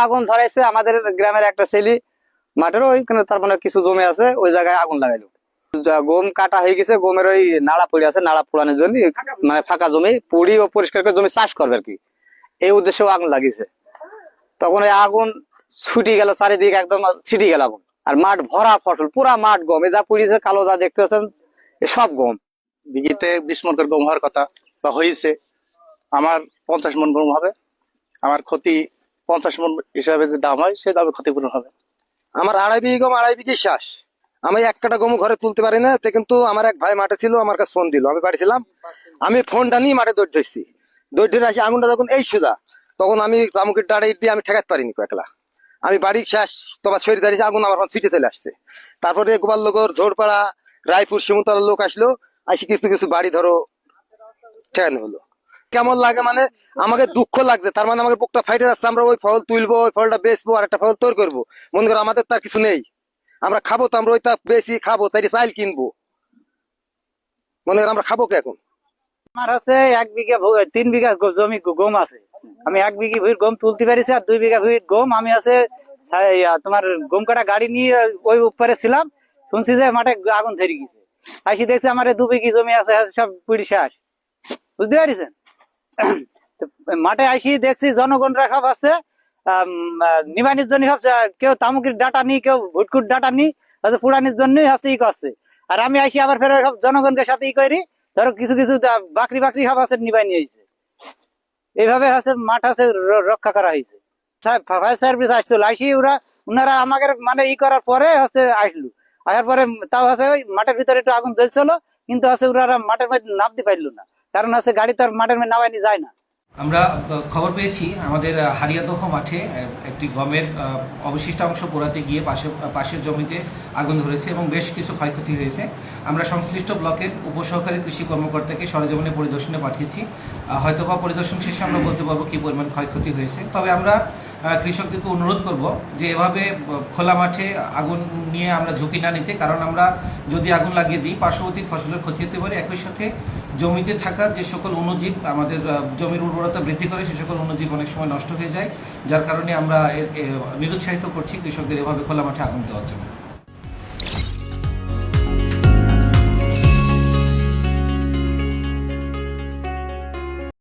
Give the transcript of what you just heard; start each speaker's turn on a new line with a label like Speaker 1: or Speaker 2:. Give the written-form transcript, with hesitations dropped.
Speaker 1: আগুন ধরাইছে আমাদের গ্রামের একটা ছেলে মাঠের ওইখানে, তার মানে কিছু জমি আছে, ওই জায়গায় আগুন লাগাইলো। গম কাটা হয়ে গেছে, গমের ওই নাড়া পড়ে আছে, নাড়া পোড়ানোর জন্য মানে ফাঁকা জমি পুড়ি ও পরিষ্কার করে জমি চাষ করবে আর কি, এই উদ্দেশ্যেও আগুন লাগিয়েছে। তখন ওই আগুন ছুটি গেল চারিদিকে, একদম ছিটি গেল আগুন। আর মাঠ ভরা ফসল, পুরা মাঠ গম, যা পুড়িয়েছে কালো যা দেখতে পাচ্ছেন সব গম।
Speaker 2: বিঘিতে 20 মন করে গম হওয়ার কথা বা হয়েছে, আমার 50 মন গম হবে। আমার ক্ষতি 50 মন হিসাবে যে দাম হয় সে দামে ক্ষতিপূরণ হবে।
Speaker 3: আমার 2.5 বিঘি গম, 2.5 বিঘি শ্বাস। আমি এক কাটা গম ঘরে তুলতে পারি না, কিন্তু আমার এক ভাই মাঠে ছিল, আমার কাছে ফোন দিল, আমি বাড়ি ছিলাম। আমি ফোনটা নিয়ে মাঠে দৌড় ধরছি, দৌড় ধরে আসি আগুনটা যখন এই সোজা, তখন আমি জামুকের ডাড়ে দিয়ে আমি ঠেকাতে পারিনি একলা। আমি বাড়ি শেষ তোমার শরীর দাঁড়িয়েছে, আগুন আমার ছিটে চলে আসছে। তারপরে গোপালনগর, ঝোড়পাড়া, রায়পুর, শিমুতলার লোক আসলো, আসি কিছু কিছু বাড়ি ধরো ঠেকানো হলো। কেমন লাগে মানে আমাকে দুঃখ লাগছে, তার মানে আমাকে বুকটা ফাইটে যাচ্ছে। আমরা ওই ফল তুলবো, ওই ফলটা বেচবো, আর একটা ফল তৈরি করবো, মনে করো আমাদের তার কিছু নেই। আমরা খাবো তো আমরা ওইটা বেশি খাবো, চাইলে চাইল কিনবো, মনে করো আমরা খাবো কে এখন।
Speaker 1: আমার আছে 1 বিঘা 3 বিঘা জমি গম আছে। আমি 1 বিঘি ভুঁইর গম তুলতে পারিছি, আর 2 বিঘা ভুঁইর গম আমি আছে তোমার গম কাটা গাড়ি নিয়ে ওই উপরে ছিলাম, শুনছি যে মাঠে আগুন ধরে গেছে। আসি দেখছি আমার 2 বিঘি জমি আছে সব পুড়ি শেষ, বুঝতে পারিছেন। মাঠে আসি দেখছি জনগণরা সব আছে নিবানির জন্য, সব কেউ তামুকের ডাটা নি, কেউ ভুটকুট ডাটা নি, পুরানির জন্যই হচ্ছে ই করছে। আর আমি আসি আবার ফের সব জনগণকে সাথে ই করি, ধরো কিছু কিছু বাকরি বাকরি সব আছে নিবাই নিয়ে হয়েছে। এইভাবে আছে মাঠ আছে রক্ষা করা হয়েছে। ফায়ার সার্ভিস আসছিল, আসি ওনারা আমাকে মানে ই করার পরে হচ্ছে আসলো, আসার পরে তাও আছে ওই মাঠের ভিতরে একটু আগুন জ্বলছিল, কিন্তু আছে ওনারা মাঠের মধ্যে নামতে পারলো না, কারণ আছে গাড়ি তো আর মাঠের মধ্যে নামাইনি যায় না।
Speaker 4: আমরা খবর পেয়েছি আমাদের হারিয়াদহ মাঠে একটি গমের অবশিষ্ট অংশ পোড়াতে গিয়ে পাশের জমিতে আগুন ধরেছে এবং বেশ কিছু ক্ষয়ক্ষতি হয়েছে। আমরা সংশ্লিষ্ট ব্লকের উপসহকারী কৃষি কর্মকর্তাকে সরেজমিনে পরিদর্শনে পাঠিয়েছি। হয়তোবা পরিদর্শন শেষে আমরা বলতে পারবো কি পরিমাণ ক্ষয়ক্ষতি হয়েছে। তবে আমরা কৃষকদেরকে অনুরোধ করব যে এভাবে খোলা মাঠে আগুন নিয়ে আমরা ঝুঁকি না নিতে, কারণ আমরা যদি আগুন লাগিয়ে দিই পার্শ্ববর্তী ফসলের ক্ষতি হতে পারে। একই সাথে জমিতে থাকা যে সকল অণুজীব আমাদের জমির উর্বরতা বৃদ্ধি করে, সে সকল অণুজীব অনেক সময় নষ্ট হয়ে যায়, যার কারণে আমরা নিরুৎসাহিত করছি কৃষকদের এভাবে খোলা মাঠে আগুন দেওয়ার জন্য।